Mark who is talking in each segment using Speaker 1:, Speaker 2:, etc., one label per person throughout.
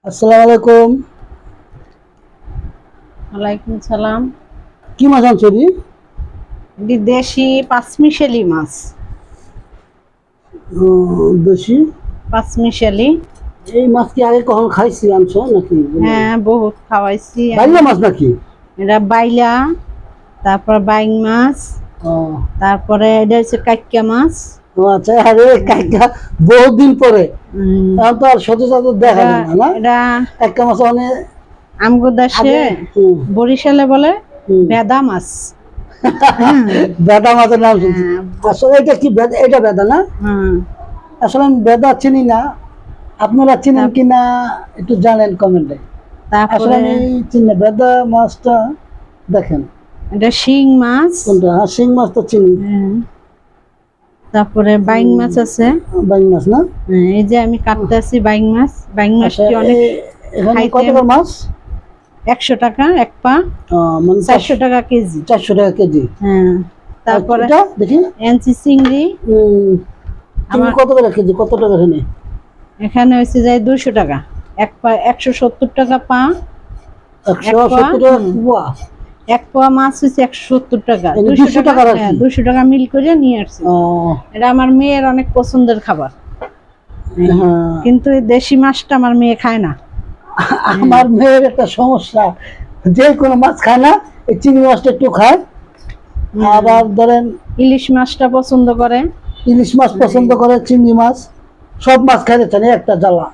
Speaker 1: আসসালামু আলাইকুম।
Speaker 2: ওয়ালাইকুম সালাম।
Speaker 1: কি মাছ আনছো রে?
Speaker 2: এটি দেশি পাঁচমিশালি মাছ।
Speaker 1: বেশি
Speaker 2: পাঁচমিশালি।
Speaker 1: এই মাছ কি আগে কখন খাইছি আনছো নাকি?
Speaker 2: হ্যাঁ, বহুত খাওয়াইছি আমি।
Speaker 1: বাইলা মাছ নাকি?
Speaker 2: এটা বাইলা, তারপর বাইং মাছ,
Speaker 1: ও
Speaker 2: তারপরে এটা হচ্ছে কাইক্কা মাছ।
Speaker 1: ও আচ্ছা, আরে কাইকা বহুত দিন পরে।
Speaker 2: উম,
Speaker 1: এখন তো আর সচরাচর দেখা
Speaker 2: এটা
Speaker 1: যায় না, না?
Speaker 2: এটা
Speaker 1: কাইকা মাছ অনেক
Speaker 2: আমগো দেশে
Speaker 1: আগে। হুম,
Speaker 2: বরিশালে বলে
Speaker 1: হুম।
Speaker 2: বেদা মাছ। হ্যাঁ,
Speaker 1: বেদা মাছের নাম শুনছি।
Speaker 2: হ্যাঁ,
Speaker 1: আসলে এটা কি বেদা? এটা বেদা না?
Speaker 2: হ্যাঁ।
Speaker 1: আসলে আমি বেদা চিনি না। আপনারা চিনেন
Speaker 2: তার-
Speaker 1: কিনা একটু জানেন কমেন্টে। আসলে
Speaker 2: তারপরে
Speaker 1: আমি চিনি না। বেদা মাছটা দেখেন
Speaker 2: এটা শিং মাছ।
Speaker 1: কোনটা। হ্যাঁ, শিং মাছ তো চিনি।
Speaker 2: হ্যাঁ, তারপরে বাইং মাছ আছে।
Speaker 1: বাইং মাছ না?
Speaker 2: হ্যাঁ, এই যে আমি কাটতেছি বাইং মাছ। বাইং
Speaker 1: আচ্ছা,
Speaker 2: মাছটি অনেক
Speaker 1: এখানে
Speaker 2: খাইতে।
Speaker 1: কত টাকার মাছ?
Speaker 2: 100 টাকা এক পা,
Speaker 1: মানে
Speaker 2: 400 টাকা কেজি।
Speaker 1: 400 টাকা কেজি।
Speaker 2: হ্যাঁ,
Speaker 1: আর
Speaker 2: তারপরে
Speaker 1: এটা দেখি।
Speaker 2: এনচি চিংড়ি।
Speaker 1: চিংড়ি
Speaker 2: আমার
Speaker 1: কত করে কেজি? কত টাকা এখানে?
Speaker 2: এখানে হচ্ছে যাই 200 টাকা এক পা, 170 টাকা পা। এক পোয়া
Speaker 1: 170 টাকা পোয়া।
Speaker 2: এক পোয়া মাছ হচ্ছে 170 টাকা।
Speaker 1: এখানে
Speaker 2: 200
Speaker 1: 200
Speaker 2: টাকা,
Speaker 1: টাকা
Speaker 2: হ্যাঁ,
Speaker 1: রাখি।
Speaker 2: 200 টাকা মিল করে নিয়ে আসছি। এটা আমার মেয়ের অনেক পছন্দের খাবার।
Speaker 1: হ্যাঁ,
Speaker 2: কিন্তু এই দেশি মাছটা আমার মেয়ে খায় না।
Speaker 1: আমার মেয়ের একটা সমস্যা, যে কোনো মাছ খায় না, এই চিংড়ি মাছটা একটু খায়। আবার ধরেন
Speaker 2: ইলিশ মাছটা পছন্দ করে।
Speaker 1: ইলিশ মাছ পছন্দ করে, চিংড়ি মাছ, সব মাছ খাইতে চান, এই একটা জ্বালা।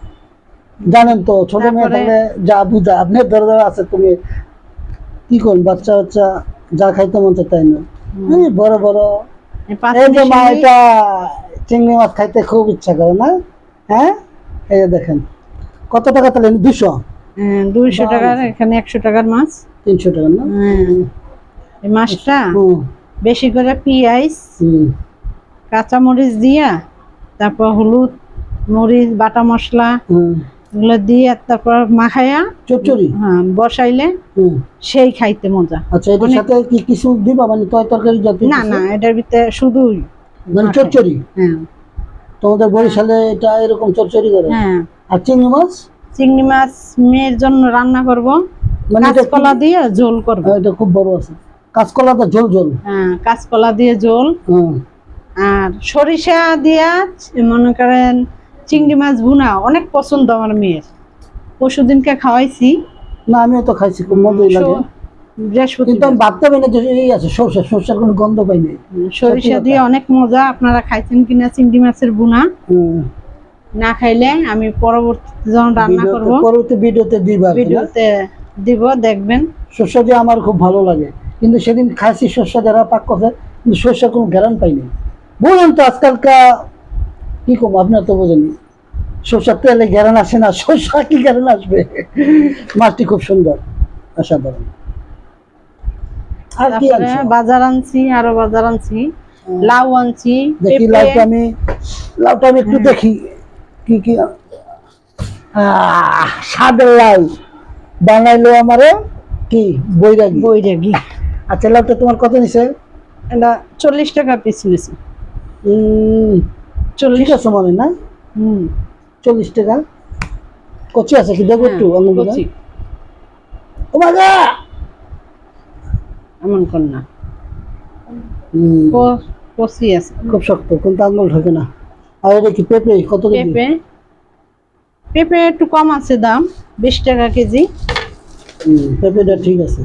Speaker 1: জানেন তো, ছোট মেয়ে
Speaker 2: তারপরে
Speaker 1: থাকলে যা বুঝা, আপনার ধরে আছে, তুমি কি করুন, বাচ্চা বাচ্চা যা খাইতে মন চায় তাই না। এই বড় বড় এই যে মা,
Speaker 2: পাঁচমিশালি।
Speaker 1: এটা চিংড়ি মাছ খাইতে খুব ইচ্ছা করে না? হ্যাঁ, এই যে দেখেন কত টাকা তাহলে? 200?
Speaker 2: 200 টাকার, এখানে 100 টাকার মাছ।
Speaker 1: 300 টাকা না?
Speaker 2: হ্যাঁ, এই মাছটা
Speaker 1: হুম,
Speaker 2: বেশি করে পেঁয়াজ,
Speaker 1: হুম,
Speaker 2: কাঁচা মরিচ দিয়া, তারপর হলুদ, মরিচ, বাটা মশলা
Speaker 1: হুম।
Speaker 2: এগুলো দিয়ে তারপর মাখায়া,
Speaker 1: চচ্চড়ি।
Speaker 2: হ্যাঁ, বসাইলে
Speaker 1: হুম।
Speaker 2: সেই খাইতে মজা।
Speaker 1: আচ্ছা, এটার
Speaker 2: অনেক।
Speaker 1: সাথে কি কিছু দিবা, মানে তরকারি জাতীয়
Speaker 2: না
Speaker 1: কিছু?
Speaker 2: না, এটার ভিতরে শুধুই
Speaker 1: মানে
Speaker 2: মাখায়।
Speaker 1: চচ্চড়ি?
Speaker 2: হ্যাঁ,
Speaker 1: তোমাদের বরিশালে এটা এরকম চচ্চড়ি করে?
Speaker 2: হ্যাঁ।
Speaker 1: আর চিংড়ি মাছ?
Speaker 2: চিংড়ি মাছ মেয়ের জন্য রান্না করব,
Speaker 1: মানে এটা কি?
Speaker 2: কাঁচকলা দিয়ে ঝোল করব।
Speaker 1: এটা খুব বড় আছে, কাঁচকলাটা ঝোল ঝোল।
Speaker 2: হ্যাঁ, কাঁচকলা দিয়ে ঝোল।
Speaker 1: হুম।
Speaker 2: আর সরিষা দিয়া মনে করেন চিংড়ি মাছ ভুনা অনেক পছন্দ আমার মেয়ের। পরশুদিনকে খাওয়াইছি।
Speaker 1: না, আমিও তো খাইছি, খুব মজাই লাগে। কিন্তু
Speaker 2: বৃহস্পতিবার
Speaker 1: আমি ভাবতে পারি না যে এই আছে সরষে, সরষের কোনো গন্ধ পাই নাই। সত্যি
Speaker 2: সরিষা
Speaker 1: কথা।
Speaker 2: দিয়ে অনেক মজা। আপনারা খাইছেন কিনা চিংড়ি মাছের ভুনা?
Speaker 1: হুম।
Speaker 2: না খাইলে আমি পরবর্তীতে যখন রান্না করব
Speaker 1: পরবর্তী ভিডিওতে দিবা আর কি না?
Speaker 2: ভিডিওতে দিব, দেখবেন।
Speaker 1: সর্ষে দিয়ে আমার খুব ভালো লাগে, কিন্তু সেদিন খাইছি সর্ষে যারা পাক করছে, কিন্তু সর্ষের কোনো গ্যারান পাইনি। বললাম তো আজকালকার কি কম, আপনার তো বোঝেনি, সর্ষের তেলে গ্যারান আসে না, সর্ষা কি গ্যারান আসবে। মাছটি খুব সুন্দর, অসাধারণ। আর কি
Speaker 2: তারপরে
Speaker 1: আনছো?
Speaker 2: বাজার আনছি, আরো বাজার আনছি। লাউ আনছি,
Speaker 1: দেখি
Speaker 2: পেঁপে।
Speaker 1: লাউটা আমি একটু দেখি কি কি। সাদের লাউ বানাইলো আমারে কি বৈরাগী।
Speaker 2: বৈরাগী।
Speaker 1: আচ্ছা, লাউটা তোমার কত নিছে?
Speaker 2: এটা 40 টাকা পিস নিয়েছি।
Speaker 1: ঠিক
Speaker 2: 40।
Speaker 1: আছে মানে না?
Speaker 2: হুম।
Speaker 1: 40 টাকা। কচি আছে কি দেখবো
Speaker 2: হ্যাঁ,
Speaker 1: একটু?
Speaker 2: কচি।
Speaker 1: ও মা গো!
Speaker 2: এমন কর না,
Speaker 1: হুম,
Speaker 2: কচি আছে।
Speaker 1: খুব শক্ত, কিন্তু আঙুল ঢোকে না। আর এটা কি পেঁপে? কত কেজি?
Speaker 2: পেঁপে, পেঁপে একটু কম আছে দাম, 20 টাকা কেজি।
Speaker 1: পেঁপেটা ঠিক আছে।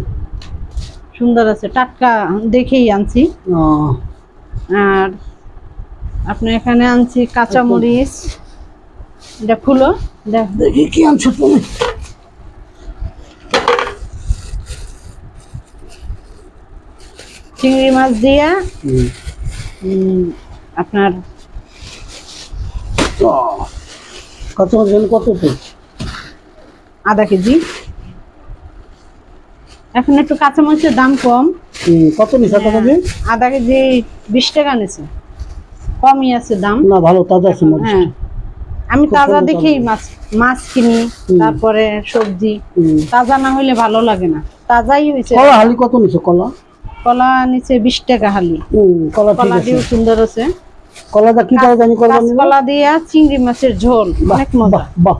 Speaker 2: সুন্দর আছে, টাটকা দেখেই আনছি।
Speaker 1: ও,
Speaker 2: আর আপনি এখানে আনছি কাঁচা মরিচ। এটা খুলো, দেখ।
Speaker 1: দেখি কি আনছো তুমি।
Speaker 2: চিংড়ি মাছ দিয়া আপনার
Speaker 1: ও, কত কত পিস?
Speaker 2: আধা কেজি। এখন একটু কাঁচামরিচের দাম কম।
Speaker 1: কত নিছে আধা কেজি?
Speaker 2: আধা কেজি 20 টাকা নিছে, কমই আছে দাম।
Speaker 1: না, ভালো তাজা আছে মরিচ।
Speaker 2: হ্যাঁ, আমি
Speaker 1: খুব
Speaker 2: তাজা
Speaker 1: সুন্দর
Speaker 2: দেখেই
Speaker 1: তাজা।
Speaker 2: মাছ মাছ কিনি। তারপরে সবজি তাজা না হইলে ভালো লাগে না। তাজাই হয়েছে।
Speaker 1: কলা হালি কত নিছে? কলা
Speaker 2: কলা নিচে 20 টাকা হালি।
Speaker 1: কলা ঠিক
Speaker 2: কলা
Speaker 1: আছে।
Speaker 2: দিয়েও সুন্দর আছে।
Speaker 1: কলাটা কি করে জানি করবেন?
Speaker 2: কাঁচকলা দিয়া চিংড়ি মাছের ঝোল
Speaker 1: বাহ
Speaker 2: অনেক মজা।
Speaker 1: বাহ বাহ,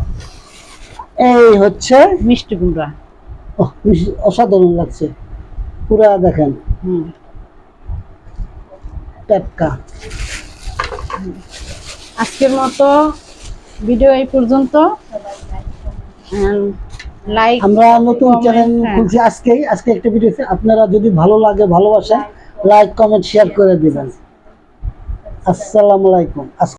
Speaker 1: এই হচ্ছে
Speaker 2: মিষ্টি কুমড়া।
Speaker 1: অসাধারণ লাগছে, পুরা দেখেন
Speaker 2: হুম।
Speaker 1: টাটকা।
Speaker 2: আজকের মতো ভিডিও এই পর্যন্ত। লাইক,
Speaker 1: আমরা নতুন
Speaker 2: comment,
Speaker 1: চ্যানেল
Speaker 2: হ্যাঁ।
Speaker 1: খুলছি আজকে একটা ভিডিও, আপনারা যদি ভালো লাগে ভালোবাসেন লাইক কমেন্ট শেয়ার করে দিবেন। আসসালামু আলাইকুম।